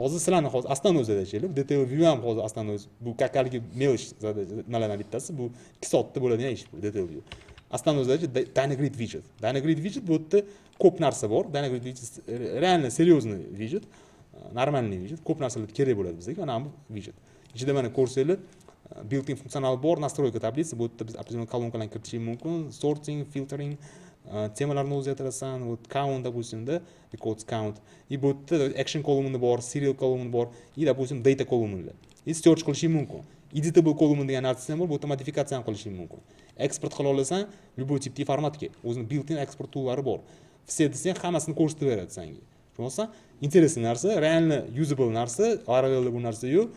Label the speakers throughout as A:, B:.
A: Hozir sizlarni hozir aslan o'zidachili, detail view ham hozir aslan o'z bu kakaligi melish nimalardan bittasi, bu 2 soatda bo'ladigan ish bu detail view. Aslan o'zidachi Dynagrid widget. Dynagrid widget bu yerda ko'p narsa bor. Dynagrid widget реально серьезный widget, normalniy widget, ko'p narsalar kerak bo'ladi bizga. Mana bu widget. Ichida mana ko'rsanglar, built-in funksional bor, настройка tablitsi, bu yerda biz определенный kolonkalarni kiritishimiz mumkin, sorting, filtering, temalarni o'zgartirasan, вот count допустим, да, records count. И bu yerda action kolumni bor, serial kolumni bor, и допустим data kolumni. И search qilishing mumkin. Editable kolumn degan narsasi ham bor, bu yerda modifikatsiya ham qilishing mumkin. Export qila olasan, любой tipdagi formatga. O'zining built-in export tool'lari bor. Все desang hammasini ko'rsatib beradi senga. Tushunsa, интересный narsa, реально usable narsa, Laravel'da bu narsa yo'q.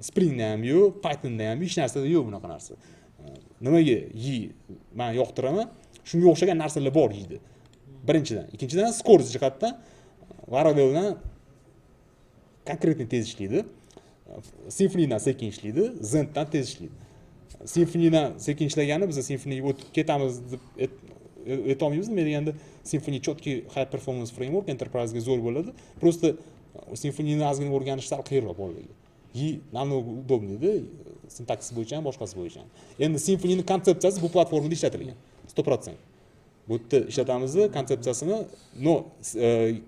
A: Spring'da ham yo'q, Python'da ham hech narsada yo'q bunaqa narsa. Nimaga men yoqtiraman? Shunga o'xshagan narsalar bor deydi. Birinchidan, ikkinchidan skorost jihatdan Laravel'dan konkretniy tez ishlaydi. Symfony'dan sekin ishlaydi, Zenddan tez ishlaydi. Symfony'dan sekin ishlagani biz Symfony'ga o'tib ketamiz deb aytolmaymiz. Men deganda Symfony четкий high performance framework, enterprise'ga zo'r bo'ladi. Просто Symfony'ni ozgina o'rganish sal qiyinroq bo'ladi. Намного удобнее, sintaksi bo'yicha ham, boshqasi bo'yicha ham. Endi Symfony'ning konsepsiyasi bu platformada ishlatilgan. 100%. Bu yerda ishlatamiz konsepsiyasini, no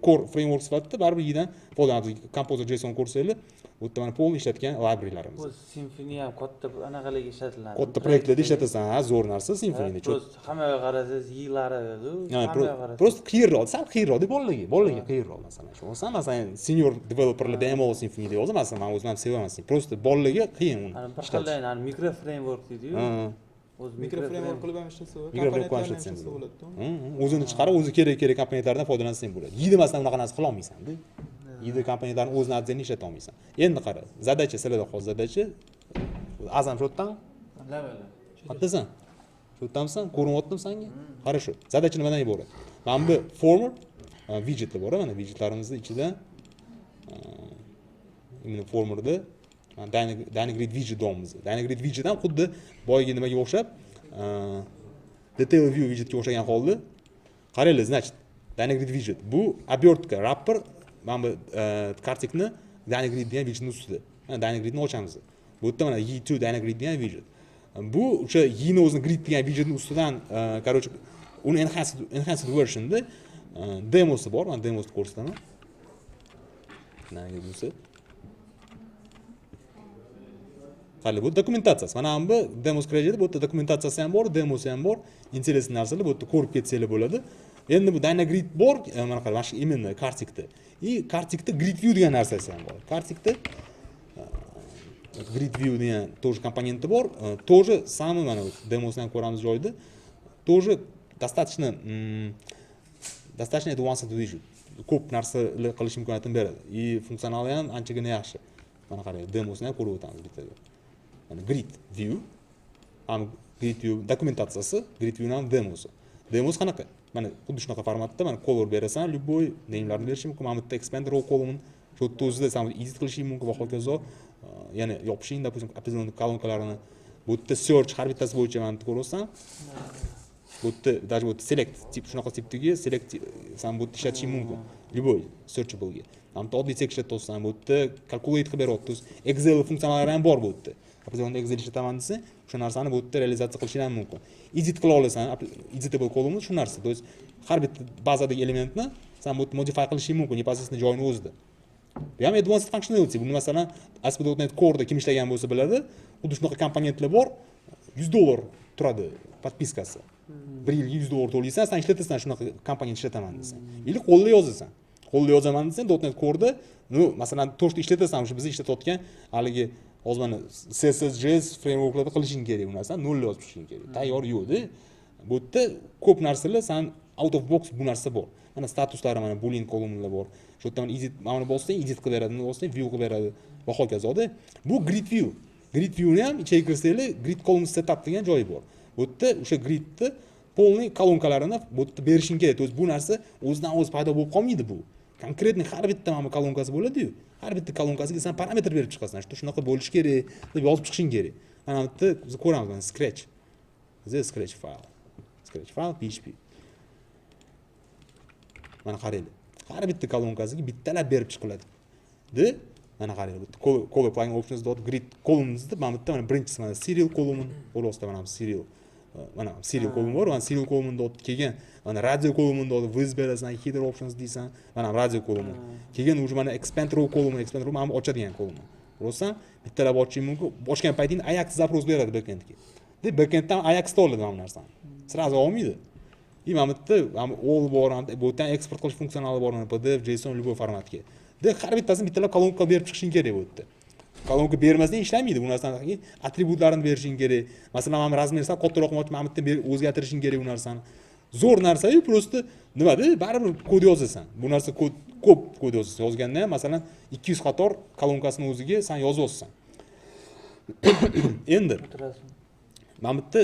A: core framework sifatida baribir yidan foydalanamiz. Composer.json ko'rsanglar, bu yerda mana polni ishlatgan library'larimiz.
B: Bu Symfony ham katta anaqalarga ishlatiladi.
A: Katta proyektlarda ishlatasan, zo'r narsa Symfony'ni.
B: Hammaga qarasangiz, yillarga, hammaga qarasangiz.
A: Просто qiyinroq, sal qiyinroq deb bolalarga qiyinroq masalan. Shu masalan senior developerlarda ham Symfony deb yozaman, men o'zim ham sevaman. Просто bolalarga qiyin uni.
B: Bir xildan micro framework deydi-yu.
C: O'z micro framework qilib ham ishlasa bo'ladi.
A: Komponentlarni ishlasa bo'ladi. O'zini chiqarib, o'zi kerak komponentlardan foydalansang bo'ladi. Yidi masalan unaqa narsa qila olmaysan-da. Yidi komponentlarni o'zini отдельно ishlata olmaysan. Endi qara, задача sizlarda hozir задача azam shu yerdan. Qattasan? Shu yerdansan, ko'rinyaptimi senga? Хорошо. Задача nimadan iborat? Mana bu former widgetlar bor, mana widgetlarimizni ichida именно formerda Dynagrid widget deymiz. Dynagrid widget ham xuddi boyagi nimaga o'xshab, detail view widgetga o'xshagan holda. Qaranglar, значит, Dynagrid widget bu обертка, wrapper, mana bu Kartikni Dynagrid degan widgetning ustida. Mana Dynagridni ochamiz. Bu yerda mana Y2 Dynagrid degan widget. Bu o'sha Yni o'zini grid degan widgetning ustidan, короче, uni enhanced versionda demosi bor. Mana demosini ko'rsataman. Mana bu Hali bu dokumentatsiyasi. Mana bu demos kirajadi, bu yerda dokumentatsiyasi ham bor, demosi ham bor. Интересный narsalar bu yerda ko'rib ketsanglar bo'ladi. Endi bu Dynagrid bor, mana qarang, mana imенно Kartikda. И Kartikda Gridview degan narsasi ham bor. Kartikda Gridview degan тоже komponenti bor. Тоже самый mana demosini ham ko'ramiz joyda. Тоже достаточно advanced widget. Ko'p narsalar qilish imkoniyatini beradi. И funksionali ham anchagina yaxshi. Mana qarang, demosini ham ko'rib o'tamiz bittaga. Mana grid view, ham grid view dokumentatsiyasi, grid view ham demosi. Demos qanaqa? Mana xuddi shunaqa formatda, mana color berasan, любой name'larni berish mumkin. Mana bitta expand row column, shu yerda o'zida ham edit qilishing mumkin va hokazo. Ya'ni yopishing, допустим, определенный kolonkalarni bu yerda search har bittasi bo'yicha mana ko'rasan. Bu yerda даже вот select tip shunaqa tipdagi select ham bu yerda ishlatishing mumkin. Любой searchable ga. Ham oddiy text ishlatsan, bu yerda calculate qilib beryapti. Excel funksiyalari ham bor bu yerda. Определенный Excel ishlataman desa, o'sha narsani bu yerda realizatsiya qilishing ham mumkin. Edit qila olasan, editable column shu narsa. То есть har bitta bazadagi elementni sen bu yerda modify qilishing mumkin, непосредственно joyini o'zida. Bu ham advanced functionality. Buni masalan ASP.NET Core'da kim ishlagan bo'lsa biladi. Xuddi shunaqa komponentlar bor. $100 turadi podpiskasi. 1 yilga $100 to'laysan, sen ishlatasan shunaqa komponent ishlataman desan. Или qo'lda yozasan. Qo'lda yozaman desan, .NET Core'da, masalan, to'shni ishlatsan, o'sha biz ishlatayotgan haligi hozir mana CSS.js frameworklarda qilishing kerak bu narsani, nol yozib chiqishing kerak. Tayyor yo'q-da. Bu yerda ko'p narsalar san out of box bu narsa bor. Mana statuslari, mana boolean kolumnlar bor. Shu yerda mana edit, mana bossang edit qilib beradi, bossang view qilib beradi va hokazoda. Bu grid view. Grid viewni ham ichiga kirsanglar, grid column setup degan joyi bor. Bu yerda o'sha gridni polniy kolonkalarini bu yerda berishing kerak. To есть bu narsa o'zidan o'zi paydo bo'lib qolmaydi bu. Konkretniy har bitta mana kolonkasi bo'ladi-yu. Har bitta kolonkasiga sen parametr berib chiqasan. Shunaqa bo'lishi kerak deb yozib chiqishing kerak. Mana bu yerda biz ko'ramiz, mana scratch. Bizda scratch file. Scratch file PHP. Mana qaranglar. Har bitta kolonkasiga bittalab berib chiqiladi. De mana qarang, color applying options dot grid columnsni mana bitta mana birinchisi mana serial column o'rtasida mana serial mana serial column bor, mana serial column dot kelgan mana radio column dot viz berasan, header options deysan, mana radio column. Keyin уже mana expand row column mana ochadigan column. Ro'san bittalab ochishing mumkin. Ochgan paytingda Ajax zaпрос beradi backendga. Deb backenddan Ajax'da oladi mana narsani. Sразу olmaydi. И mana bitta all bor, bu yerdan eksport qilish funksionali bor, PDF, JSON любой formatga. De har bittasini bittalab kolonka berib chiqishing kerak bu yerda. Kolonka bermasdan ishlamaydi. Bu narsani atributlarini berishing kerak. Masalan, mana razmerni kattaroq qilmoqchi, mana bitta o'zgartirishing kerak bu narsani. Zo'r narsa-yu, просто nimada baribir kod yozasan. Bu narsa ko'p kod yozasan. Yozganda ham masalan 200 qator kolonkasini o'ziga sen yozyapsan. Endi mana bitta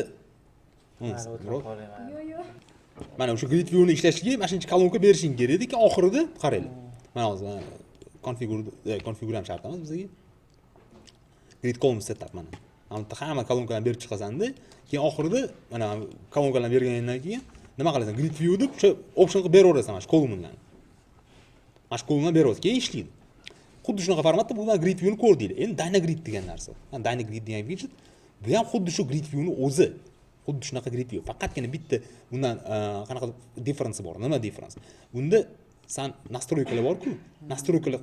A: mana o'sha grid view ni ishlashiga mana shuncha kolonka berishing kerak edi, oxirida qaranglar. Mana hozir konfigurayam shart emas bizga. Grid column setup mana. Mana bitta hamma kolonkalarni berib chiqasan-da, keyin oxirida mana kolonkalarni bergandan keyin nima qilasan? Grid view deb o'sha option qilib beraverasan mana shu kolumnlarni. Mana shu kolumnlarni beraverasan, keyin ishlaydi. Xuddi shunaqa formatda bu grid view ni ko'rdinglar. Endi Dynagrid degan narsa. Dynagrid degan widget bu ham xuddi shu grid view ni o'zi. Xuddi shunaqa grid view. Faqatgina bitta bundan qanaqa difference bor. Nima difference? Bunda san настройкалар bor-ku. Настройкалар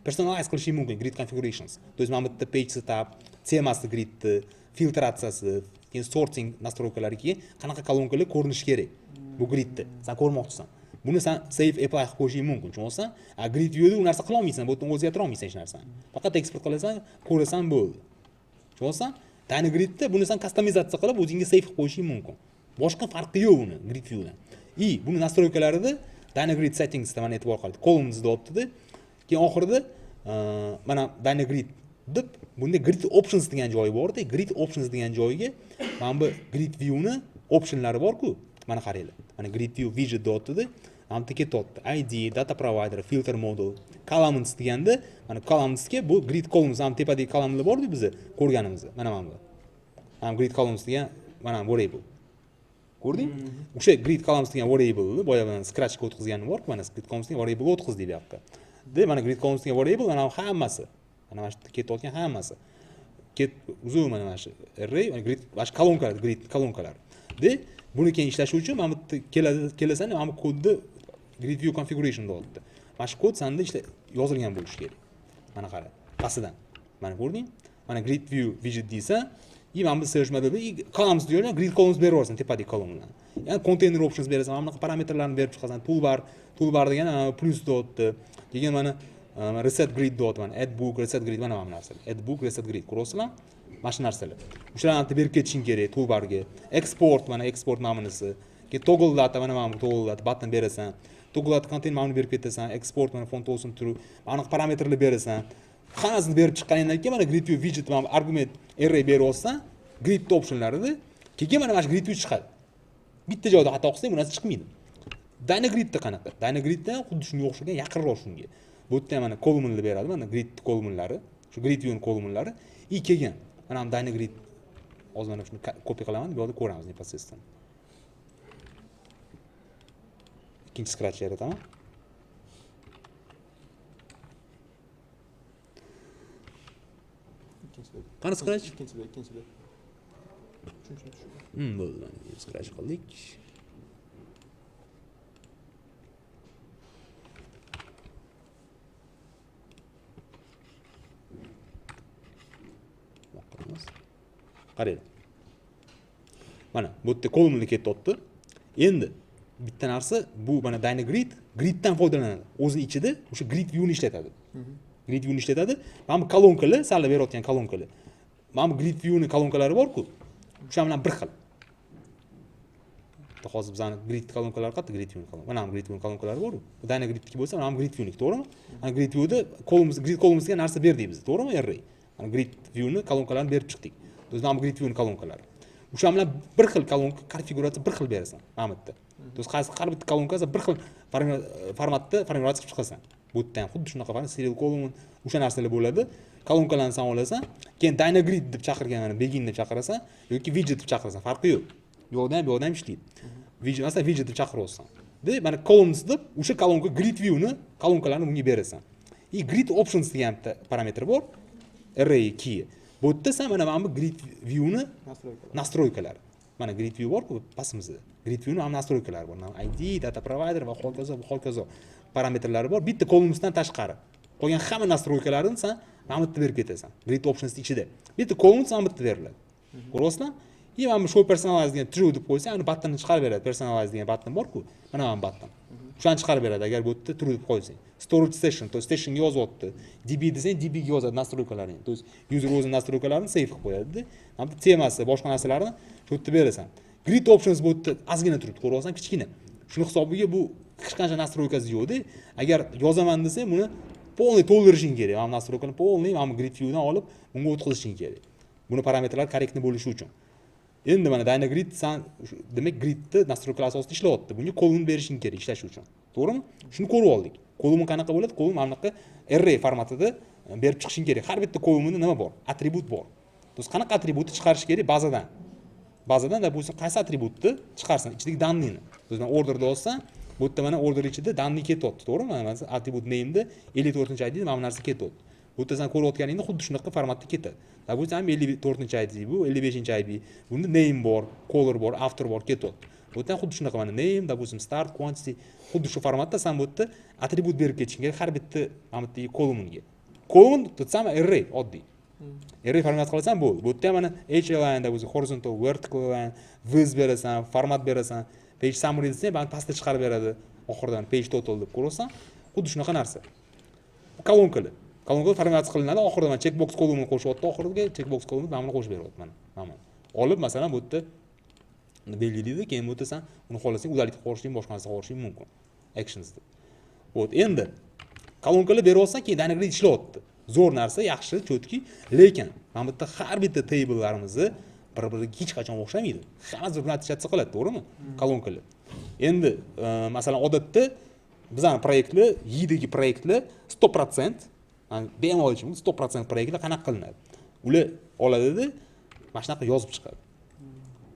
A: personalize qilishing mumkin grid configurations. То есть mana bitta page setup, temasi grid, filtratsiyasi, keyin sorting настройкалariga qanaqa kolonkalar ko'rinishi kerak. Bu gridda. Sen ko'rmoqchisan. Buni sen save apply qilib qo'yishing mumkin. Tushunsan? A grid viewda u narsa qila olmaysan, bu yerdan o'zgartira olmaysan hech narsani. Faqat export qilasan, ko'rasan bo'ldi. Tushunsan? Dynagridda buni sen customizatsiya qilib o'zingga save qilib qo'yishing mumkin. Boshqa farqi yo'q buni grid viewdan. И buni настройкаларida Dynagrid settings da mana e'tibor qildi. Columns deyapti-da. Keyin oxirida mana Dynagrid deb bunda grid options degan joyi bor-da. Grid options degan joyiga mana bu grid view ni optionlari bor-ku. Mana qaranglar. Mana grid view widget deyapti-da. Mana bitta ketyapti. ID, data provider, filter model, columns deganda mana columnsga bu grid columns ham tepadagi columnlar bor-ku biz ko'rganimiz. Mana bu. Mana grid columns degan mana variable. Ko'rding? O'sha grid columns degan variable boya bilan scratchga o'tkazganim bor, mana grid columns degan variable o'tkiz deyapti. De mana grid columns degan variable mana hammasi. Mana shu ketayotgan hammasi. Uzun mana shu array, mana grid, mana kolonkalar, grid kolonkalar. De buni keyin ishlash uchun mana bitta kelasan, mana bu kodni grid view configuration deyapti. Mana shu kod senda yozilgan bo'lishi kerak. Mana qara, pastidan. Mana ko'rding? Mana grid view widget deysan, и mana bu search modeli columns deyapman, grid columns beraversan tepadagi kolumnalarni. Ya'ni container options berasan, mana bunaqa parametrlarni berib chiqasan. Toolbar degan plus deyapti. Keyin mana reset grid deyapti, mana add book, reset grid mana bu narsalar. Add book, reset grid ko'rasizlar? Mana shu narsalar. O'shalarni berib ketishing kerak toolbarga. Export mana export namunasi. Keyin toggle data mana bu toggle data button berasan. Toggle data content mana berib ketasan. Export mana font olsun true. Mana parametrlar berasan. Hammasini berib chiqqandan keyin mana grid view widget mana argument array berib olsan, grid optionlarida keyin mana shu grid view chiqadi. Bitta joyda xato qilsang, bu narsa chiqmaydi. Dynagridda qanaqa? Dynagridda xuddi shunga o'xshagan, yaqinroq shunga. Bu yerda mana kolumnlar beradi, mana grid kolumnlari, shu grid view kolumnlari. И keyin mana Dynagrid hozir mana shuni copy qilaman, bu yerda ko'ramiz непосредственно. Ikkinchi scratch yarataman. Qani scratch?
C: Ikkinchida.
A: Bo'ldi. Scratch qildik. Qarang. Mana bu yerda kolumnni ketyapti. Endi bitta narsa bu mana Dynagrid griddan foydalanadi. O'zi ichida o'sha grid view ni ishlatadi. Grid view ni ishlatadi. Mana bu kolonkalar, sizlar berayotgan kolonkalar. Mana bu grid view ni kolonkalari bor-ku. O'sha bilan bir xil. Hozir bizani grid kolonkalari qayerda grid view kolonka. Mana bu grid view kolonkalari bor-ku. Bu Dynagridniki bo'lsa, mana bu grid view niki, to'g'rimi? Mana grid viewda grid columnsga narsa berdik biz, to'g'rimi? Array. Mana grid view ni kolonkalarni berib chiqdik. Biz mana bu grid view ni kolonkalari. O'sha bilan bir xil kolonka konfiguratsiya bir xil berasan. Mana bitta. Biz har bitta kolonkasi bir xil formatda formatsiya qilib chiqasan. Bu yerdan xuddi shunaqa serial column o'sha narsalar bo'ladi. Kolonkalarni san olasan, keyin Dynagrid deb chaqirgan, begin deb chaqirasan yoki widget deb chaqirasan, farqi yo'q. Bu yoqdan ishlaydi. Widget, masalan, widget deb chaqirasan. De mana columns deb o'sha kolonka grid view ni kolonkalarni bunga berasan. Grid options degan bitta parametr bor. Array key. Bu yerda sen mana bu grid view ni настройкалар. Mana grid view bor-ku pastimizda. Grid view ni ham настройкалari bor. ID, data provider va hokazo parametrlari bor. Bitta kolumndan tashqari. Qolgan hamma настройкаларni sen mana bu yerda berib ketasan. Grid options ichida. Bitta kolumn mana bu yerda beriladi. Ko'ryapsizlar? Mana show personalize degan true deb qo'ysa, uni buttonni chiqarib beradi. Personalize degan button bor-ku. Mana bu button. Shuni chiqarib beradi agar bu yerda true deb qo'ysang. Storage session, to session yozyapti. DB desang DB ga yozadi настройкаларni. To user o'zi настройкаларni save qilib qo'yadi. Mana bu temasi, boshqa narsalarni shu yerda berasan. Grid options bu yerda ozgina turibdi, ko'ryapsan, kichkina. Shuni hisobiga bu hech qancha настройкasi yo'q-da. Agar yozaman desang, buni полный to'ldirishing kerak. Mana настройкani полный, mana grid viewdan olib, bunga o'tkazishing kerak. Buni parametrlar korrektni bo'lishi uchun. Endi mana Dynagrid san demak gridni настройкалар asosida ishlayapti. Bunga kolumn berishing kerak ishlash uchun. To'g'rimi? Shuni ko'rib oldik. Kolumn qanaqa bo'ladi? Kolumn mana bunaqa array formatida berib chiqishing kerak. Har bitta kolumnda nima bor? Atribut bor. To'g'ri, qanaqa atributni chiqarish kerak bazadan? Bazadan da bo'lsa qaysi atributni chiqarsan? Ichidagi danini. O'zini orderda olsan, bu yerda mana order ichida danni ketyapti, to'g'rimi? Mana atribut name'da 54-id mana bu narsa ketyapti. Bu yerda sen ko'rayotganingda xuddi shunaqa formatda ketadi. Bu ham 54-id bu, 55-id. Bunda name bor, color bor, author bor ketyapti. Bu yerda xuddi shunaqa mana name, допустим, start, quantity, xuddi shu formatda sen bu yerda atribut berib ketishing kerak har bitta mana bu kolumnga. Kolumn tutsam array oddiy. Array format qilasan bo'ldi. Bu yerda mana line da o'zi horizontal, vertical line, viz berasan, format berasan, page summary desang, mana pastga chiqarib beradi. Oxiridan page total deb ko'rasan, xuddi shunaqa narsa. Kolonkalar. Kolonka format qilinadi, oxirida mana checkbox kolumni qo'shyapti, oxiriga checkbox kolumni mana buni qo'shib beryapti mana. Olib masalan bu yerda belgilaydi, keyin bu yerda sen uni xohlasang udalit qo'yishing, boshqa narsa qo'yishing mumkin. Actions deb. Xo'p, endi kolonkalar berib olsan, keyin Dynagrid ishlayapti. Zo'r narsa, yaxshi, cho'tki, lekin mana bu yerda har bitta table'larimizni bir-biriga hech qachon o'xshamaydi. Hammasi bir natijasi qiladi, to'g'rimi? Kolonkalar. Endi masalan odatda bizning proyektlar, yidagi proyektlar 100% bemalol aytishim mumkin, 100% proyektlar qanaqa qilinadi? Ular oladida mana shunaqa yozib chiqadi.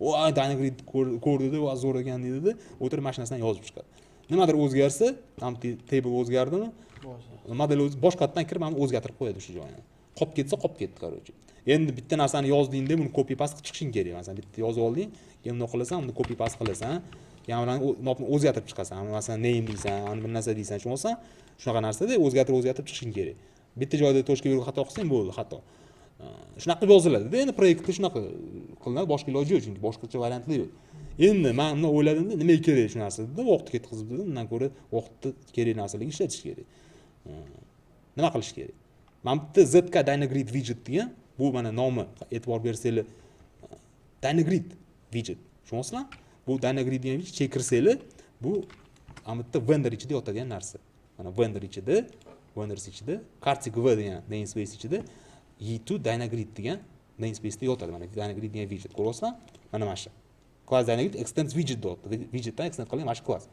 A: Voy, Dynagrid ko'rdida, va zo'r ekan dedi, o'tirib mana shu narsani yozib chiqadi. Nimadir o'zgarsa, ham table o'zgardimi? Model o'zi boshqatdan kirib ham o'zgartirib qo'yadi o'sha joyini. Qolib ketsa, qolib ketdi, qarochi. Endi bitta narsani yozdingda, buni copy paste qilib chiqishing kerak. Masalan, bitta yozib olding, keyin buni qilasan, uni copy paste qilasan, keyin uni o'zgartirib chiqasan. Masalan, name deysan, bir narsa deysan, tushunsan? Shunaqa narsada o'zgartirib chiqishing kerak. Bitta joyda toshka virgul xato qilsang bo'ldi, xato. Shunaqa yoziladi. Endi proyektda shunaqa qilinadi, boshqa iloji yo'q, chunki boshqacha variantlar yo'q. Endi men buni o'yladimda, nima kerak shu narsa dedi, vaqtni ketkazib dedim, undan ko'ra vaqtni kerak narsalarga ishlatish kerak. Nima qilish kerak? Mana bitta ZKDynagridWidget degan, bu mana nomi, e'tibor bersanglar, Dynagrid widget. Tushunasizlar? Bu Dynagrid degan widget chekirsanglar, bu mana bitta vendor ichida yotadigan narsa. Mana vendor ichida Kartik Gridview degan namespace ichida Y2 Dynagrid degan namespace'da yotadi. Mana Dynagrid degan widget ko'ryapsizlar? Mana shu. Class Dynagrid extends widget deyapti. Widgetdan extend qilgan mana shu class.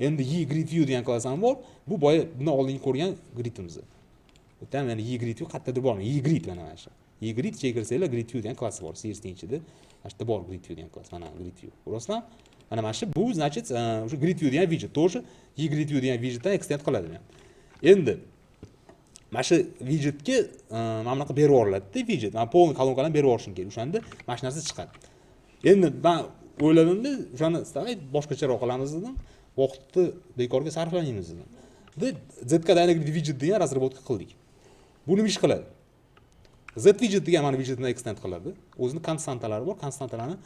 A: Endi Gridview degan class ham bor. Bu boya bundan oldin ko'rgan gridimiz. Bu ham yana Gridview qayerdadir bor. Grid mana shu. Grid chekirsanglar Gridview degan class bor. CSS ichida. Mana shu bor Gridview degan class. Mana Gridview. Ko'ryapsizlar? Mana shu bu значит o'sha Gridview degan widget тоже Gridview degan widgetdan extend qiladi. Endi mana shu widgetga mana bunaqa berib yuboriladi-da widget. Mana polni kolonkalarni berib yuborishing kerak. O'shanda mana shu narsa chiqadi. Endi men o'yladimda, o'shani boshqacharoq qilamiz dedim. Vaqtni bekorga sarflamaymiz dedim. ZKDynagridWidget degan razработка qildik. Bu nima ish qiladi? ZWidget degan mana widgetni extend qiladi. O'zining konstantalari bor, konstantalarni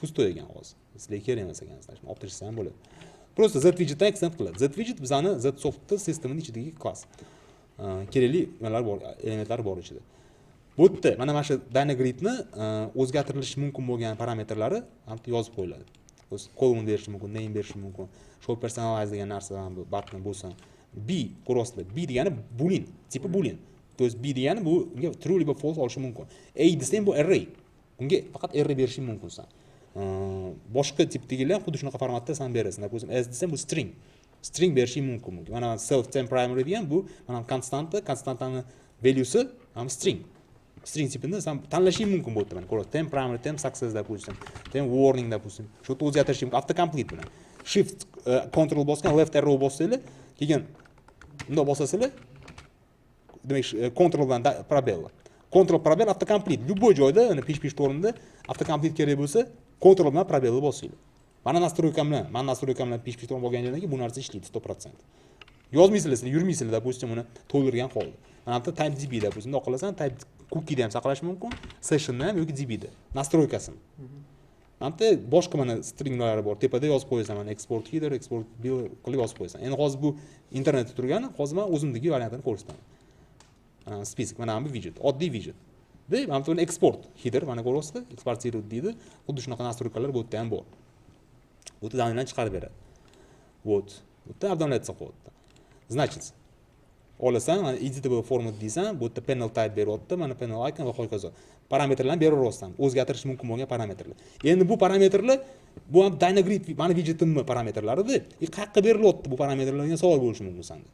A: pustoy ekan hozir. Sizlarga kerak emas ekan, sizlar olib tashlasa ham bo'ladi. Просто ZWidgetdan extend qiladi. ZWidget bizani Zetsoft sistemining ichidagi klass. Kerakli nimalar bor, elementlar bor ichida. Bu yerda mana shu Dynagridni o'zgartirilishi mumkin bo'lgan parametrlari ham yozib qo'yiladi. O'z kolumn berish mumkin, name berish mumkin, show personalize degan narsa ham button bo'lsin. B ko'rasizlar. B degani boolean, tipi boolean. To есть B degani bu unga true yoki false olishi mumkin. A desang bu array. Unga faqat array berishing mumkin sen. Boshqa tipdagilar xuddi shunaqa formatda sen berasan. Допустим, S desang bu string. String berishing mumkin. Mana self temp primary degan bu mana konstantani valuesi ham string. String tipini sen tanlashing mumkin bo'ldi. Mana ko'rasiz, temp primary, temp success deb qo'yishim, temp warning deb qo'yishim. Shu yerda o'zgartirishim mumkin. Autocomplete bilan. Shift control bosgan, left arrow bossanglar, keyin bunday bosasizlar, demak control bilan probel. Control probel autocomplete. Любой joyda, ana PHP shtormda autocomplete kerak bo'lsa, control bilan probelni bosinglar. Mana настройкам bilan PHP shtorm olgan joydan keyin bu narsa ishlaydi 100%. Yozmaysizlar, yurmaysizlar, допустим, uni to'ldirgan holda. Mana bu type db da, bunday qilasan, type cookie'da ham saqlash mumkin, sessionda ham yoki db da. Настройкасini. Mana boshqa mana stringlari bor. Tepada yozib qo'yasan, mana export header, export bill qilib yozib qo'yasan. Endi hozir bu internetda turgani, hozir men o'zimdagi variantini ko'rsataman. Mana spisik, mana bu widget, oddiy widget. Deb, mana buni export header, mana ko'ryapsizlar, eksportirib deydi. Xuddi shunaqa настройкалар bu yerda ham bor. Bu yerda download chiqarib beradi. Вот. Bu yerda обновляться qo'yadi. Значит, olasan, mana editable format deysan, bu yerda panel type beryapti, mana panel icon va hokazo. Parametrlarni beraversan, o'zgartirish mumkin bo'lgan parametrlar. Endi bu parametrlar bu ham Dynagrid mana widgetimni parametrlarida, qayerga berilyapti bu parametrlar degan savol bo'lishi mumkin senda.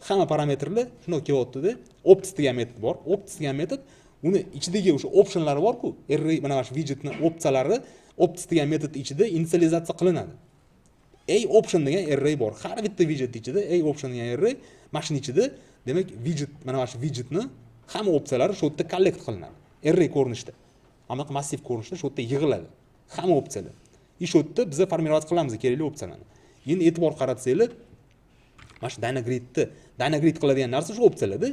A: Hamma parametrlar shunday kelyapti-da, opts degan metod bor. Opts degan metod uni ichidagi o'sha optionlari bor-ku, array mana shu widgetning opsiyalari opts degan metod ichida initializatsiya qilinadi. aOption degan array bor. Har bitta widget ichida aOption degan array, mashina ichida, demak widget mana shu widgetni hamma opsiyalari shu yerda collect qilinadi. Array ko'rinishda. Ammo massiv ko'rinishda shu yerda yig'iladi. Hamma opsiyalar. Shu yerda biz formirovat qilamiz kerakli opsiyalarni. Endi e'tibor qaratsanglar, mana shu Dynagrid qiladigan narsa shu opsiyalarda.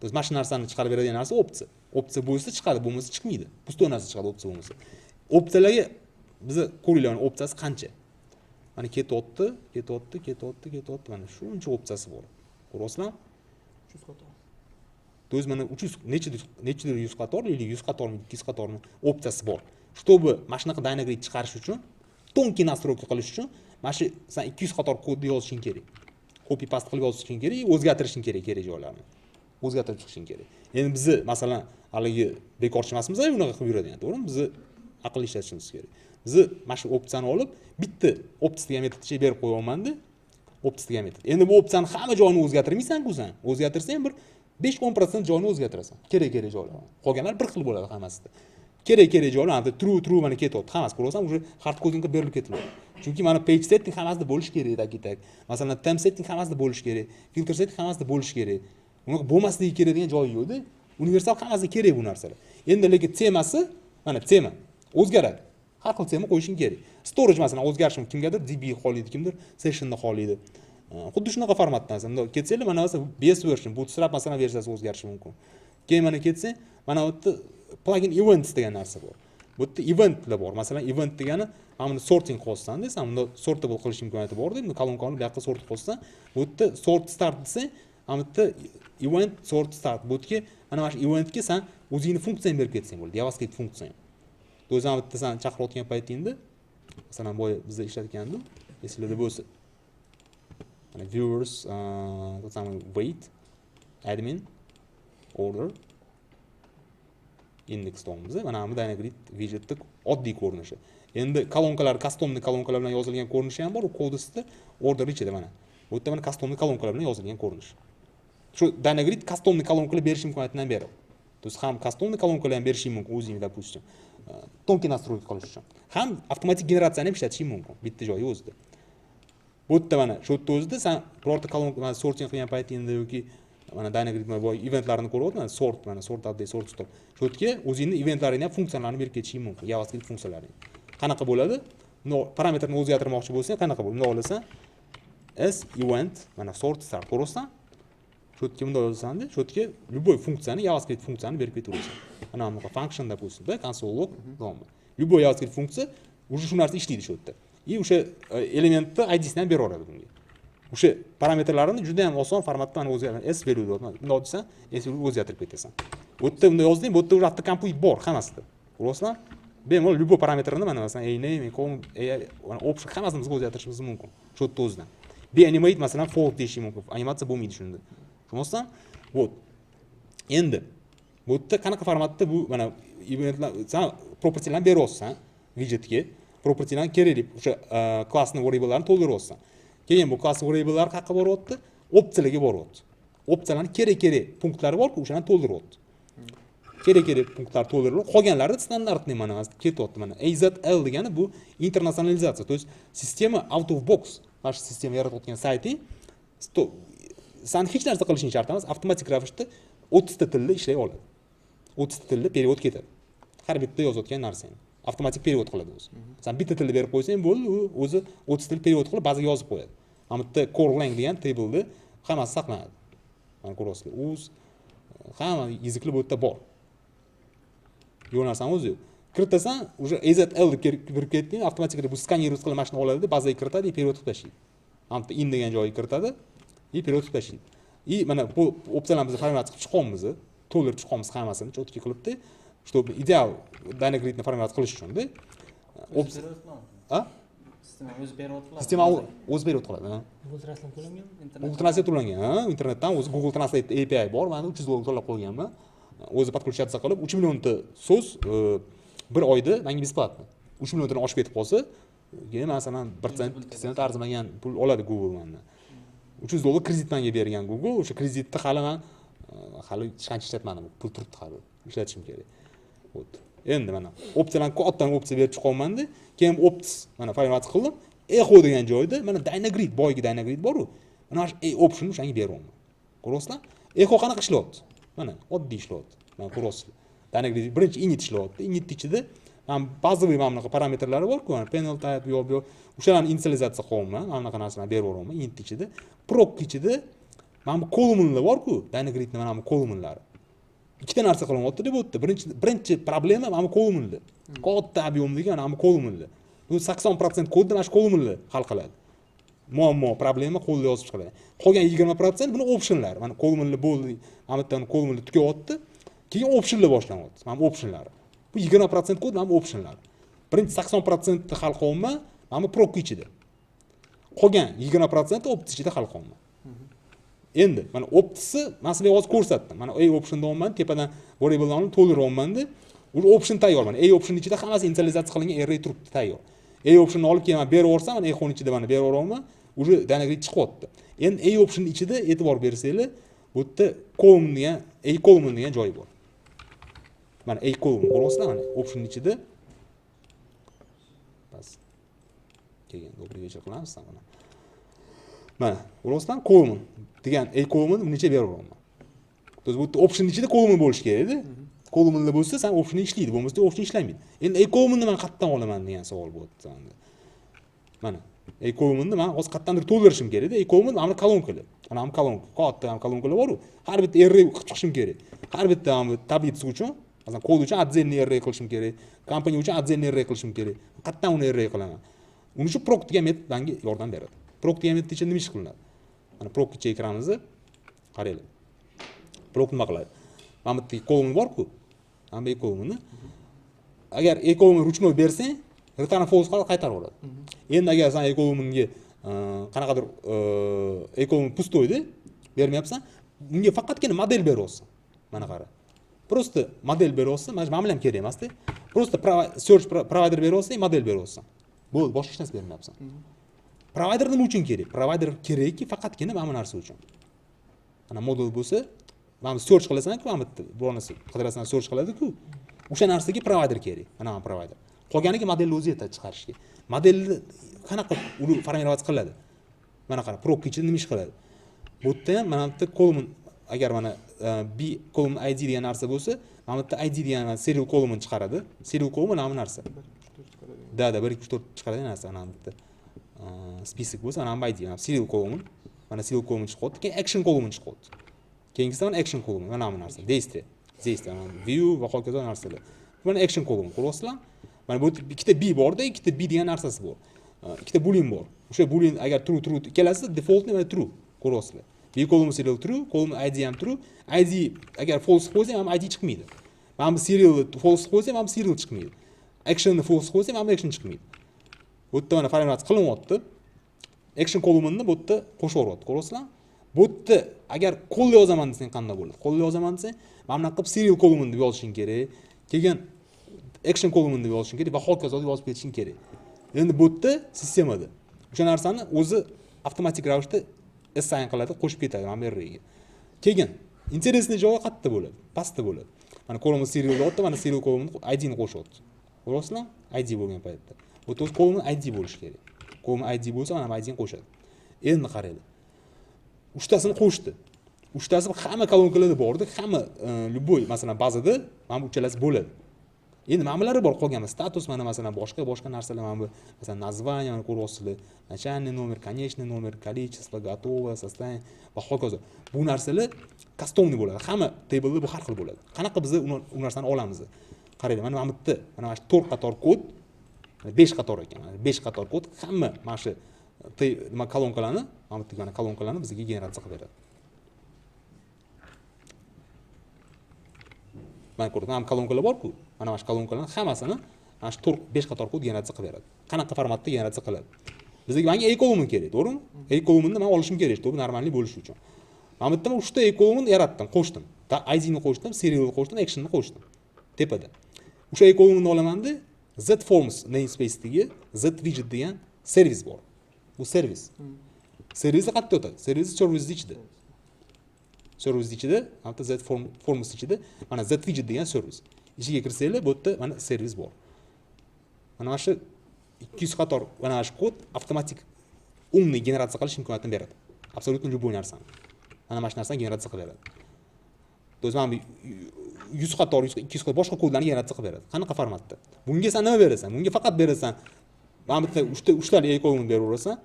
A: Biz mana shu narsani chiqarib beradigan narsa opsiya. Opsiya bo'lsa chiqadi, bo'lmasa chiqmaydi. Pusto narsa chiqadi opsiya bo'lmasa. Opsiyalarga biz ko'ringlar, opsiyasi qancha? Mana ketyapti. Mana shuncha opsiyasi bor. Ko'ryapsizlarmi?
C: 300 qator.
A: Do'z mana 300 nechidir 100 qatormi, 100 qatormi, 200 qatormi opsiyasi bor. Чтобы mana shunaqa Dynagrid chiqarish uchun, to'nki настройка qilish uchun mana shu sen 200 qator kodni yozishing kerak. Copy paste qilib yozishing kerak, o'zgartirishing kerak joylarni. O'zgartirib chiqishing kerak. Endi biz masalan haligi bekorchi emasmiz, unaqa qilib yuradigan, to'g'rimi? Biz aql ishlatishimiz kerak. Biz mana shu opsiyani olib, bitta opts degan metodga berib qo'yaman-da. Opts degan metod. Endi bu opsiyani hamma joyini o'zgartirmaysan-ku sen. O'zgartirsang bir 5-10% joyini o'zgartirasan. Kerak joylar. Qolganlar bir xil bo'ladi hammasida. Kerak joylar, anda true mana ketyapti. Hammasi ko'rasan, уже hard codingga berilib ketiladi. Chunki mana page setting hammasida bo'lish kerak tak. Masalan, temp setting hammasida bo'lish kerak, filter setting hammasida bo'lish kerak. Unaqa bo'lmasligi kerak degan joyi yo'q-da. Universal hammasida kerak bu narsalar. Endi lekin temasi, mana tema o'zgaradi. Har xil tema qo'yishing kerak. Storage masalan o'zgarishi kimgadir db xohlaydi, kimdir sessionni xohlaydi. Xuddi shunaqa formatdan aslında ketsanglar mana bu base version, bootstrap masalan versiyasi o'zgarishi mumkin. Keyin mana ketsang, mana bu yerda plugin events degan narsa bor. Bu yerda eventlar bor. Masalan event degani mana buni sorting qilsang, sen bunda sortable qilish imkoniyati bor deb, kolonkalarni bu yoqqa sort qilsang, bu yerda sort start desang, mana bu yerda event sort start. Bu yerga mana shu eventga sen o'zingni funksiyani berib ketsang bo'ladi, JavaScript funksiyani. O'zing bu yerda sen chaqirayotgan paytingda, masalan boya bizda ishlatgandim, esingizda bo'lsa. Mana viewers, wait, admin, order, index deymiz. Mana bu Dynagrid widgetning oddiy ko'rinishi. Endi kolonkalar, customli kolonkalar bilan yozilgan ko'rinishi ham bor, u kodisida order ichida mana. Bu yerda mana customli kolonkalar bilan yozilgan ko'rinish. Shu Dynagrid customli kolonkalar berish imkoniyatidan beradi. То есть ham customli kolonkalar ham berish mumkin o'zing, допустим. To'nki настройка qilish uchun. Ham avtomatik generatsiyani ham ishlatish mumkin bitta joyi o'zida. Bu yerda mana shu yerda o'zida sen birorta kolonka mana sorting qilgan paytingda yoki mana Dynagrid mana boy eventlarni ko'ryapman, mana sort update, sort stop. Shu yerga o'zingni eventlaringni ham funksiyalarini berib ketishing mumkin, JavaScript funksiyalarini. Qanaqa bo'ladi? Parametrni o'zgartirmoqchi bo'lsang, qanaqa bo'ladi? Bunda olasan as event mana sort start ko'rasan. Shu yerga bunday yozasan-da, shu yerga любой funksiyani, JavaScript funksiyani berib ketaverasan. Mana bunaqa function deb qo'ysin-da, console log nomli. Любой JavaScript funksiya уже shu narsa ishlaydi shu yerda. И o'sha elementni ID-sini ham beraveradi bunga. O'sha parametrlarini juda ham oson formatda o'zgartirib, s value'ni bunday desa, s value'ni o'zgartirib ketasan. Bu yerda bunday yozding, bu yerda уже autocomplete bor hammasida. Ko'ryapsizlar? Bemalol любой parametrni mana masalan name, column, option hammasini biz o'zgartirishimiz mumkin. Shu yerda o'zidan. Animate masalan false deyish mumkin. Animatsiya bo'lmaydi shunda. Tushunasizmi? Вот. Endi bu yerda qanaqa formatda bu mana eventlar, sen propertylarni beryapsan widgetga. Propertylarni kerakli o'sha klassning variable'larini to'ldiryapsan. Keyin bu klass variable'lar qayerga boryapti? Opsiyalarga boryapti. Opsiyalarning kerak punktlari bor-ku, o'shani to'ldiryapti. Kerak punktlar to'ldirilib, qolganlari standartni mana ketyapti mana. AZL degani bu internasionalizatsiya, to есть sistema out of box. Mana shu sistema yaratayotgan sayting sen hech narsa qilishing shart emas, avtomatik ravishda 30 ta tilda ishlay oladi. 30 ta tilda perevod ketadi. Har bitta yozayotgan narsani avtomatik perevod qiladi o'zi. Sen bitta tilda berib qo'ysang, bo'ldi, u o'zi 30 til perevod qilib bazaga yozib qo'yadi. Mana bitta core lang degan table'da hammasi saqlanadi. Mana ko'rasizlar, o'z hamma yeziklar bu yerda bor. Yo'q narsani o'zi yo'q. Kiritasan, уже AZL deb kirib ketgan, avtomatik bu skaner qilib mashina oladi, bazaga kiritadi, perevod qilib tashlaydi. Mana bitta in degan joyga kiritadi, perevod qilib tashlaydi. Mana bu opsiyalarni biz format qilib chiqamiz, to'ldirib chiqamiz hammasini, cho'tki qilibdi. Чтобы ideal Dynagridni format qilish uchun-da.
D: Sistema o'zi berib qiladi.
A: Sistema o'zi berib qiladi, ha.
D: Google Translate to'langan,
A: Google Translate to'langan, ha. Internetdan o'zi Google Translate API bor, mana $300 to'lab qo'yganman. O'zi podключаться qilib 3 millionta so'z bir oyda menga besplatno. 3 milliondan oshib ketib qolsa, keyin masalan 1% arzimagan pul oladi Google mendan. $300 kredit menga bergan Google, o'sha kreditni hali men hali qancha ishlatmadim, pul turibdi hali. Ishlatishim kerak. Bo'pti. Endi mana opsiyalarni kattadan opsiya berib chiqaman-da, keyin ops mana format qildim. Echo degan joyda mana Dynagrid, boygi Dynagrid bor-ku. Mana shu aOption o'shanga beryapman. Ko'rasizlar? Echo qanaqa ishlayapti? Mana oddiy ishlayapti. Mana ko'rasizlar. Dynagrid birinchi init ishlayapti. Init ichida mana bazaviy mana bunaqa parametrlari bor-ku, mana panel type yo'q, o'shalarni initializatsiya qilaman, mana bunaqa narsalarni berib yuboraman init ichida. Proc ichida mana bu columnlar bor-ku, Dynagridning mana bu columnlari. Ikkita narsa qilyapti deb o'tdi. Birinchi problema mana bu columnlar. Katta ob'yomdagi mana bu columnlar. Bu 80% kodni mana shu columnlar hal qiladi. Muammo, problema qo'lda yozib chiqadi. Qolgan 20% buni optionlar. Mana columnlar bo'ldi, mana bu columnlar tugyapti. Keyin optionlar boshlanyapti. Mana bu optionlar. Bu 20% kod mana bu optionlar. Birinchi 80% hal qilaman, mana bu proc ichida. Qolgan 20% opt ichida hal qilaman. Endi mana optisi masalan hozir ko'rsatdim. Mana aOption deyapman, tepadan variablelarni to'ldiryapman-da. U option tayyor. Mana aOption ichida hammasi initializatsiya qilingan array turibdi tayyor. aOptionni olib kelib berib yuborsam, mana echoning ichida mana berib yuboraman, uje Dynagrid chiqyapti. Endi aOption ichida e'tibor bersanglar, bu yerda column degan, acolumn degan joy bor. Mana acolumn ko'rasizlar, mana option ichida bas. Keyin добрый вечер qilamiz mana. Mana, ko'rasizlar, column degan acolumn buni ichiga berib yuboraman. To есть bu option ichida column bo'lish kerak-da. Columnlar bo'lsa, sen option ishlaydi, bo'lmasa option ishlamaydi. Endi acolumnni men qayerdan olaman degan savol bo'lyapti senda. Mana, acolumnni men hozir qayerdandir to'ldirishim kerak-da. Acolumn mana kolonkalar. Mana ham kolonka, katta ham kolonkalar bor-ku. Har bitta array chiqishim kerak. Har bitta tablitsa uchun, masalan, kod uchun отдельный array qilishim kerak. Kompaniya uchun отдельный array qilishim kerak. Qayerdan uni array qilaman? Uning uchun proc degan metod menga yordam beradi. Proc degan metod ichida nima ish qilinadi? Mana proc ichiga kiramiz. Qaranglar. Proc nima qiladi? Mana bitta column bor-ku. Mana bu acolumnni. Agar acolumn ruchnoy bersang, return false qaytarib oladi. Endi agar sen acolumnga qanaqadir acolumn pustoyda bermayapsan, unga faqatgina model beryapsan. Mana qara. Просто model beryapsan, mana bilan kerak emas-da. Просто search provider beryapsan, model beryapsan. Bo'ldi, boshqa hech narsa bermayapsan. Provider nima uchun kerak? Provider kerakki faqatgina mana bu narsa uchun. Mana model bo'lsa, mana search qilasan-ku, mana bu narsa qidirasan, search qiladi-ku. O'sha narsaga provider kerak. Mana bu provider. Qolganiga modelni o'zi yetadi chiqarishga. Modelni qanaqa uni formatsiya qiladi? Mana qara, proc ichida nima ish qiladi? Bu yerda ham mana bitta column, agar mana b column id degan narsa bo'lsa, mana bitta id degan serial column chiqaradi. Serial column mana bu narsa. Da, 1 2 3 4 chiqaradigan narsa mana bitta. Список bo'lsa, mana bu id, mana serial column. Mana serial column chiqadi, keyin action column chiqadi. Keyingisi mana action column, mana bu narsa. Действие. Действие, view va hokazo narsalar. Mana action column ko'rasizlar? Mana bu ikkita b borda, ikkita b degan narsasi bor. Ikkita boolean bor. O'sha boolean agar true kelsa, defaultni mana true ko'rasizlar. B column serial true, column id ham true. Id agar false qo'ysam, ham id chiqmaydi. Mana bu serial false qo'ysam, ham serial chiqmaydi. Actionni false qo'ysam, ham action chiqmaydi. Bu yerda mana format qilinyapti. Action columnni bu yerda qo'shib yuboryapti, ko'rasizlar? Bu yerda agar qo'lda yozaman desang qanday bo'ladi? Qo'lda yozaman desang, mana bunaqa qilib serial column deb yozishing kerak. Keyin action column deb yozishing kerak va hokazo deb yozib ketishing kerak. Endi bu yerda sistemada o'sha narsani o'zi avtomatik ravishda assign qiladi, qo'shib ketadi mana bu arrayga. Keyin interesli joyi qayerda bo'ladi? Pastda bo'ladi. Mana column serial deyapti, mana serial column id ni qo'shyapti. Ko'rasizlar? id bo'lgan paytda. Bu to'g'ri column id bo'lishi kerak. Column id bo'lsa, mana id ni qo'shadi. Endi qaranglar. Uchtasini qo'shdi. Uchtasi hamma kolonkalarda bordi, hamma любой, masalan, bazada mana bu uchalasi bo'ladi. Endi nimalari bor qolgan status, mana masalan boshqa narsalar mana bu masalan название mana ko'ryapsizlar. Начальный номер, конечный номер, количество, готово, состояние va hokazo. Bu narsalar customli bo'ladi. Hamma table'da bu har xil bo'ladi. Qanaqa biz u narsani olamiz? Qaraylik, mana bu yerda mana 4 qator kod, 5 qator ekan. 5 qator kod hamma mana shu nima kolonkalarni, mana bu mana kolonkalarni bizga generatsiya qilib beradi. Mana ko'rdingizmi, ham kolonkalar bor-ku. Mana shu kolonkalarning hammasini mana shu 5 qator kod generatsiya qilib beradi. Qanaqa formatda generatsiya qiladi? Bizga menga a kolumn kerak, to'g'rimi? A kolumnni men olishim kerak, to'g'ri, normalniy bo'lishi uchun. Mana bu yerda 3 ta a kolumn yaratdim, qo'shdim. ID ni qo'shdim, serialni qo'shdim, action ni qo'shdim. Tepada. O'sha a kolumnni olaman-da, Zforms namespace-dagi Zwidget degan servis bor. Bu servis. Servisni qayerda o'tadi? Servis servis ichida. Servis ichida, mana Zforms ichida, mana Zwidget degan servis. Ichiga kirsanglar, bu yerda mana servis bor. Mana shu 200 qator mana shu kod avtomatik umniy generatsiya qilish imkoniyatini beradi. Absolutno любой narsani. Mana shu narsani generatsiya qilib beradi. To'g'ri, mana 100 qator, 200 qator boshqa kodlarni generatsiya qilib beradi. Qanaqa formatda? Bunga sen nima berasan? Bunga faqat berasan. Mana bitta 3 ta kolumn beraverasan.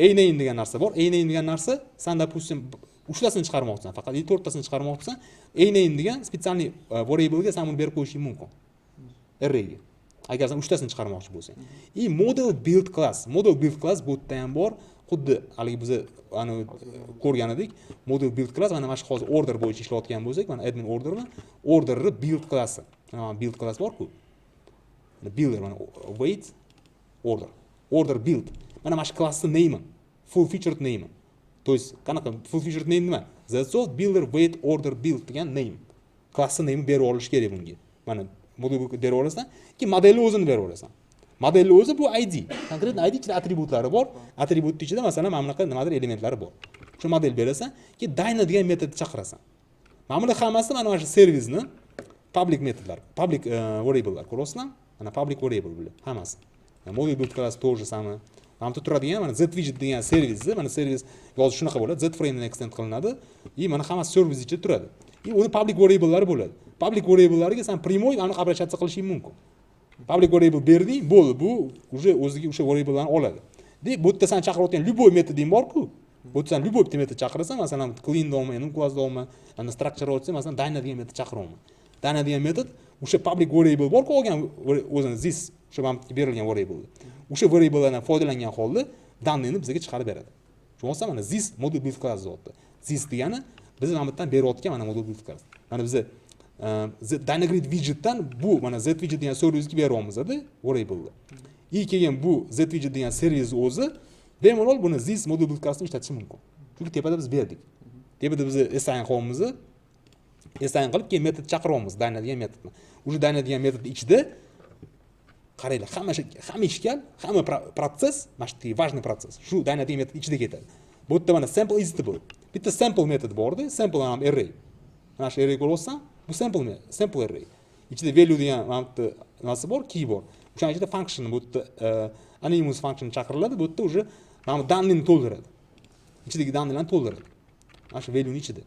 A: A-name degan narsa bor. A-name degan narsa sen допустим 3 tasini chiqarmoqchisan, faqat 4 tasini chiqarmoqchisan. A-name degan spesialniy variable ga sen uni berib qo'yishing mumkin. Array ga. Agar sen 3 tasini chiqarmoqchi bo'lsang. Model build class. Model build class bu yerda ham bor. Xuddi haligi biz ana ko'rgan edik. Model build class mana mana shu hozir order bo'yicha ishlayotgan bo'lsak, mana admin orderni, orderni build klassi. Mana build class bor-ku. Builder mana wait order. Order build. Mana mana shu klassning name, full featured name. То есть qanaqa full featured name nima? Zetsoft builder wait order build degan name. Klassning name berib olish kerak bunga. Mana model berib olasan, keyin modelni o'zini berib olasan. Modelni o'zi bu ID. Konkret ID ichida atributlari bor. Atribut ichida masalan mana bunaqa nimadir elementlari bor. Shu model berasan, keyin dyna degan metodni chaqirasan. Mana bular hammasi mana shu servisni public metodlar, public variablelar ko'rasizlar? Mana public variable bular hammasi. Model build class тоже самое. Mana bu turadigan mana Zwidget degan servisni, mana servis hozir shunaqa bo'ladi, Z-frame dan extend qilinadi. Mana hammasi servis ichida turadi. Uni public variable'lari bo'ladi. Public variable'larga sen primoy aniq обращаться qilishing mumkin. Public variable berding, bo'ldi, bu уже o'ziga o'sha variable'larni oladi. Deb bu yerda sen chaqirayotgan любой metoding bor-ku. Bu yerda sen любой bitta metod chaqirasan, masalan clean dolma, enum class dolma, ana structure olsa, masalan dyna degan metod chaqiraman. Dyna degan metod o'sha public variable bor-ku, olgan o'zini this o'sha ham berilgan variable. O'sha variable'lardan foydalangan holda danni bizga chiqarib beradi. Tushunsa mana this model build class zotdi. This degani biz mana bu yerdan berayotgan mana model build class. Mana biz Dynagrid widgetdan bu mana Zwidget degan servisga beryapmiz-da variable. Keyin bu Zwidget degan servis o'zi bemalol buni this model build classni ishlatishi mumkin. Chunki tepada biz berdik. Tepada biz assign qilyapmiz. Assign qilib keyin metod chaqiryapmiz, dyna degan metodni. O'sha dyna degan metod ichida qaranglar, hamma ishkal, hamma protsess, mana shu важный protsess. Shu dyna degan metod ichida ketadi. Bu yerda mana sample executable. Bitta sample metod bor-da, sample ham array. Mana shu array ko'rsangiz, bu sample array. Ichida value degan mana bu narsa bor, key bor. O'sha ichida function bu yerda anonymous function chaqiriladi, bu yerda уже mana bu danni to'ldiradi. Ichidagi dannilarni to'ldiradi. Mana shu value ichida.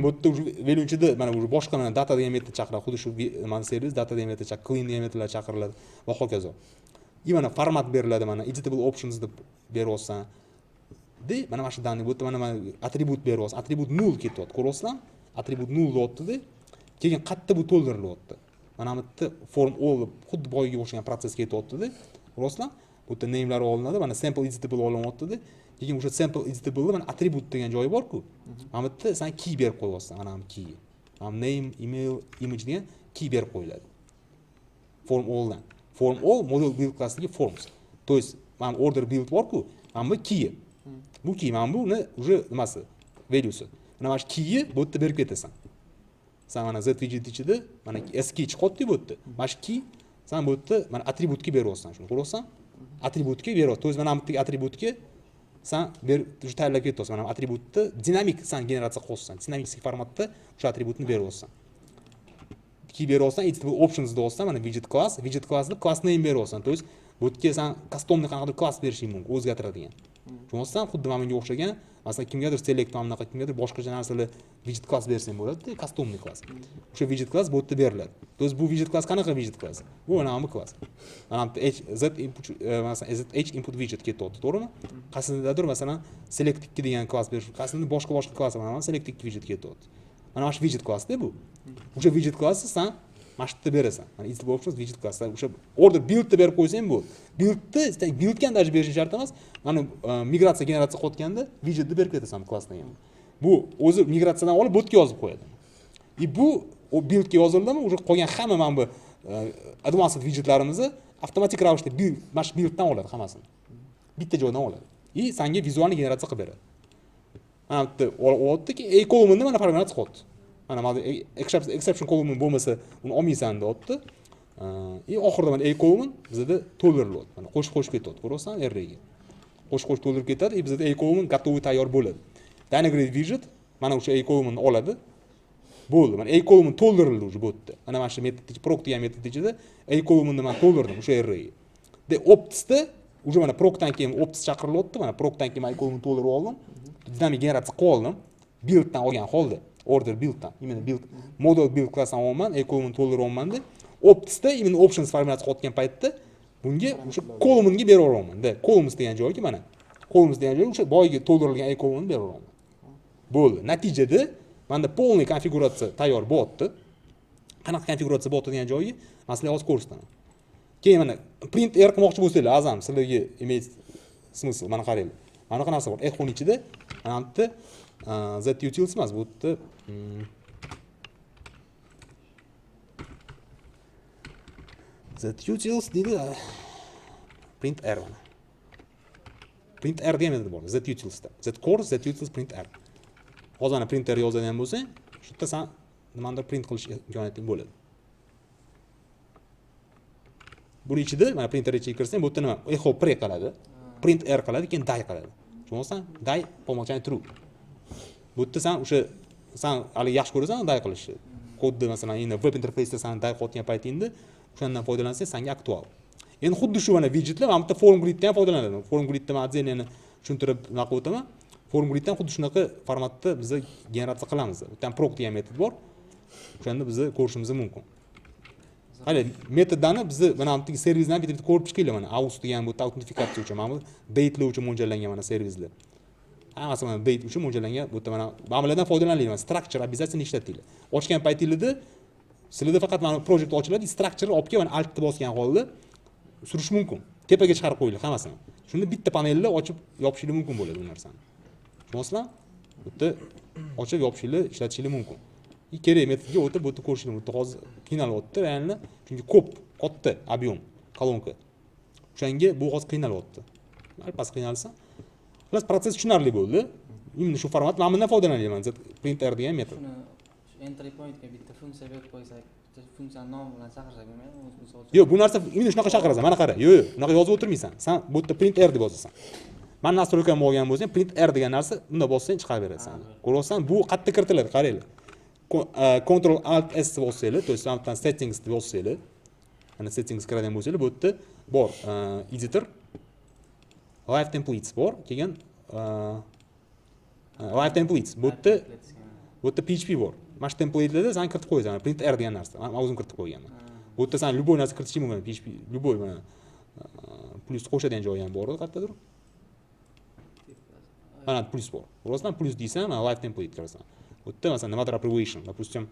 A: Bu yerda value ichida mana bu boshqa mana data degan metod chaqiriladi. Xuddi shu mana servis data degan metod chaqiriladi, clean degan metodlar chaqiriladi va hokazo. Mana format beriladi, mana editable options deb beryapsan. Mana mana shu danni bu yerda mana atribut beryapsan. Atribut null ketyapti, ko'ryapsizlar? Atribut null deyapti-da. Keyin qayerda bu to'ldirilyapti. Mana bu yerda form all xuddi boyiga o'xshagan protsess ketyapti-da. Ko'ryapsizlar? Bu yerda name'lar olinadi, mana sample editable olinyapti-da. Keyin o'sha sample editable mana atribut degan joyi bor-ku. Mana bu yerda sen key berib qo'yapsan, mana bu key. Mana name, email, image degan key berib qo'yiladi. Form alldan. Form all model build classdagi forms. То есть mana order build bor-ku, mana bu key. Bu key mana buni уже nimasi? Valuesi. Mana shu keyni bu yerda berib ketasan. Sen mana Zwidget ichida mana sk chiqyapti bu yerda. Mana shu key sen bu yerda mana atributga beryapsan, shuni ko'ryapsan? Atributga beryapti. O'zi mana bu atributga sen уже tayyorlab ketyapsan. Mana atributni dinamik sen generatsiya qilyapsan. Dinamik formatda o'sha atributni beryapsan. Key beryapsan, editable options deyapsan, mana widget classni class name beryapsan. То есть bu yerga sen customni qanaqadir klass berishing mumkin, o'zgartiradigan. Tushunsan? Xuddi mana bunga o'xshagan Masalan, kimgadir select anaqa, kimgadir boshqacha narsalar widget class bersang bo'ladi, customly class. O'sha widget class bu yerda beriladi. To'g'ri, bu widget class qanaqa widget class? Bu anaqa class. Mana z input masalan h input widget ketyapti, to'g'rimi? Qaysidadir masalan select 2 degan class berish, qaysidir boshqa class mana select 2 widget ketyapti. Mana shu widget class-da bu. O'sha widget class-ni sen mashqda berasan. Mana is options widget class. O'sha order build-da berib qo'ysang bu. Build-da, build-ga ham даже berishing shart emas. Mana migratsiya generatsiya qilayotganda widgetni berib ketasan klassdan ham. Bu o'zi migratsiyadan olib botga yozib qo'yadi. Bu o build-ga yozildimi, o'sha qolgan hamma mana bu advanced widgetlarimizni avtomatik ravishda mana shu build-dan oladi hammasini. Bitta joydan oladi. Senga vizualni generatsiya qilib beradi. Mana bitta oldiki a columnni mana farqini chiqyapti. Mana exception column bo'lmasa uni olmaysan deyapti. Oxirida mana a column bizda to'ldiriladi. Mana qo'shib ketadi. Ko'ryapsan arrayga. Qo'shib to'ldirib ketadi. Bizda a column готовый tayyor bo'ladi. Dynagrid widget mana o'sha a columnni oladi. Bo'ldi. Mana a column to'ldirildi o'sha botda. Mana shu metod proc degan metod ichida a columnni men to'ldirdim o'sha arrayga. De optsda o'sha mana procdan keyin opts chaqirilyapti. Mana procdan keyin a column to'ldirib oldim. Dinamik generatsiya qilib oldim. Build-dan olgan holda. Order build-dan. Imенно build model build class olman, a column to'ldirib olmanda, optsda imенно options formatsiya qilayotgan paytda bunga o'sha columnga berib olaman. De columns degan joyga mana columns degan joyga o'sha boyga to'ldirilgan a columnni berib olaman. Bo'ldi. Natijada menda полный konfiguratsiya tayyor bo'lyapti. Qanaqa konfiguratsiya bo'lyapti degan joyga masalan hozir ko'rsataman. Keyin mana print r qilmoqchi bo'lsanglar, azam sizlarga imeyt смысл. Mana qaranglar. Mana bunaqa narsa bor. Ekhon ichida mana bitta Zetutils emas, bu yerda Zetutils deydi. Print r mana. Print r degan metod bor Zetutilsda. Zcore Zetutils print r. Hozir mana printer yozadigan bo'lsang, shu yerda sen nimadir print qilish imkoniyating bo'ladi. Buning ichida mana printer ichiga kirsang, bu yerda nima? Echo pre qiladi. Print r qiladi, keyin die qiladi. Tushunsan? Die bo'lmoqchani true. Bu yerda sen o'sha sen hali yaxshi ko'rasan die qilishni. Kodni masalan endi web interface'da sen die qilayotgan paytingda o'shandan foydalansang senga aktual. Endi xuddi shu mana widgetlar mana bitta form griddan ham foydalanadi. Form gridda men отдельно tushuntirib nima qilib o'taman. Form griddan xuddi shunaqa formatda biz generatsiya qilamiz. Bu yerda proc degan metod bor. O'shanda biz ko'rishimiz mumkin. Hali metoddan biz mana bu servisdan bitta ko'rib chiqaylik mana aus degan bu autentifikatsiya uchun, mana bu date'lar uchun mo'ljallangan mana servislar. Hammasi mana date uchun mo'ljallangan. Bu yerda mana ma'muladan foydalaninglar. Structure обязательно ishlatinglar. Ochgan paytingizda sizlarda faqat mana projekt ochiladi, structure olib kelib mana alt bosgan holda surish mumkin. Tepaga chiqarib qo'yinglar hammasini. Shunda bitta panelni ochib yopishingiz mumkin bo'ladi bu narsani. Tushunasizlar? Bu yerda ochib yopishingiz, ishlatishingiz mumkin. Kerak metodga o'tib bu yerda ko'rishingiz mumkin. Hozir qiynalyapti, ya'ni chunki ko'p, katta объем kolonka. O'shanga bu hozir qiynalyapti. Albatta qiynalsa, xullas proses tushunarli bo'ldi. Endi shu format men bundan foydalanyapman. Printer degan metod.
D: Entry pointga bitta funksiya berib qo'ysak, funksiya nomi bilan chaqirsak bo'lmaydi.
A: Yo'q, bu narsa endi shunaqa chaqirasan. Mana qara. Yo'q, unaqa yozib o'tirmaysan. Sen bu yerda printer deb yozasan. Men nastroykam olgan bo'lsam, printer degan narsa unda bossang chiqarib beradi seni. Ko'ryapsan, bu qayerda kiritiladi, qaranglar. Ctrl Alt S bossanglar, to есть там settings deb bossanglar. Ana settings kiradigan bo'lsanglar, bu yerda bor editor, live templates bor, keyin live templates. Bu yerda PHP bor. Mana shu templatelarda sen kiritib qo'yasan, print r degan narsa. Men o'zim kiritib qo'yganman. Bu yerda sen любой narsa kiritishing mumkin, PHP, любой mana plus qo'shadigan joyi ham bor, qayerdadir. Mana plus bor. Rostdan plus deysan, mana live template kirasan. Bu yerda masalan nimadir abbreviation, допустим,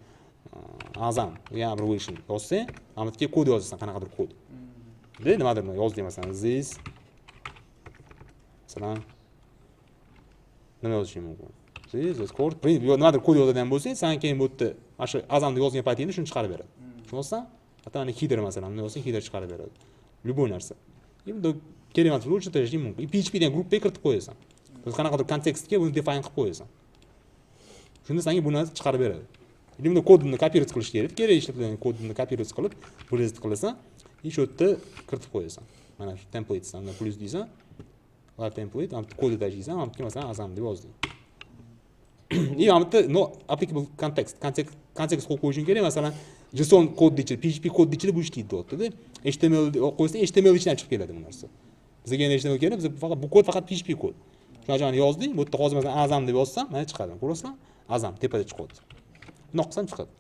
A: azam, ya abbreviation yozsang, mana bu yerga kod yozasan, qanaqadir kod. De nimadir yozding masalan, this masalan nima yozishing mumkin? This code print nimadir kod yozadigan bo'lsang, sen keyin bu yerda mana shu azamni yozgan paytingda shuni chiqarib beradi. Tushunasizmi? Hatto mana header masalan, buni yozsang header chiqarib beradi. Любой narsa. Endi kerak emas, o'chirib tashlashing mumkin. PHP degan gruppaga kiritib qo'yasan. Biz qanaqadir kontekstga buni define qilib qo'yasan. Shunda senga bu narsa chiqarib beradi. Endi bunda kodni kopировать qilish kerak. Kerak ishlatilgan kodni kopировать qilib, bulet qilasan, shu yerda kiritib qo'yasan. Mana shu templatesdan plus deysan. Live template, ham kodni tashiysan, ham masalan azam deb yozding. Mana bitta no applicable context qo'yib qo'yishing kerak. Masalan, JSON kod ichida, PHP kod ichida bu ishlaydi deyapti-da. HTML qo'ysang, HTML ichidan chiqib keladi bu narsa. Bizga endi HTML kerak, biz faqat bu kod faqat PHP kod. Tushunarli yozdik. Bu yerda hozir masalan azam deb yozsam, mana chiqadi. Ko'rasizlar? Azam tepada chiqadi. Bundoq qilsam chiqadi.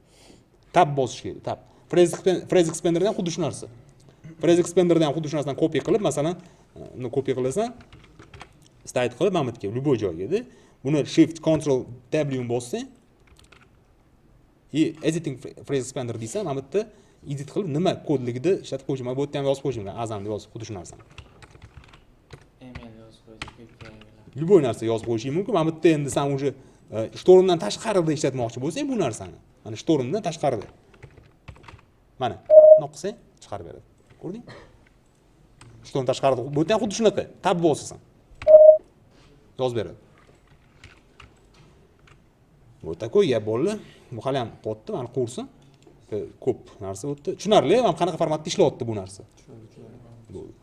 A: Tab bosish kerak, tab. Phrase expanderda ham xuddi shu narsa. Phrase expanderda ham xuddi shu narsani copy qilib, masalan, buni copy qilasan, state qilib mana bu yerga, любой joyga-da. Buni shift control w bossang, editing phrase expander desam, mana bu yerda edit qilib nima kodligida ishlatib qo'yishim. Mana bu yerda ham yozib qo'yishim mumkin. Azam deb yozib, xuddi shu narsani.
D: Email yozib qo'ysak,
A: Любой narsa yozib qo'yishing mumkin. Mana bu yerda endi sen уже shtormdan tashqarida ishlatmoqchi bo'lsang bu narsani. Mana shtormdan tashqarida. Mana, bunaqa qilsang chiqarib beradi. Ko'rding? Shtorm tashqarida. Bu yerda ham xuddi shunaqa. Tab bosasan. Yozib beradi. Bu takoy gap bo'ldi. Bu hali ham qotdi, mana qursin. Ko'p narsa o'tdi. Tushunarli, mana qanaqa formatda ishlayapti bu narsa. Bo'ldi.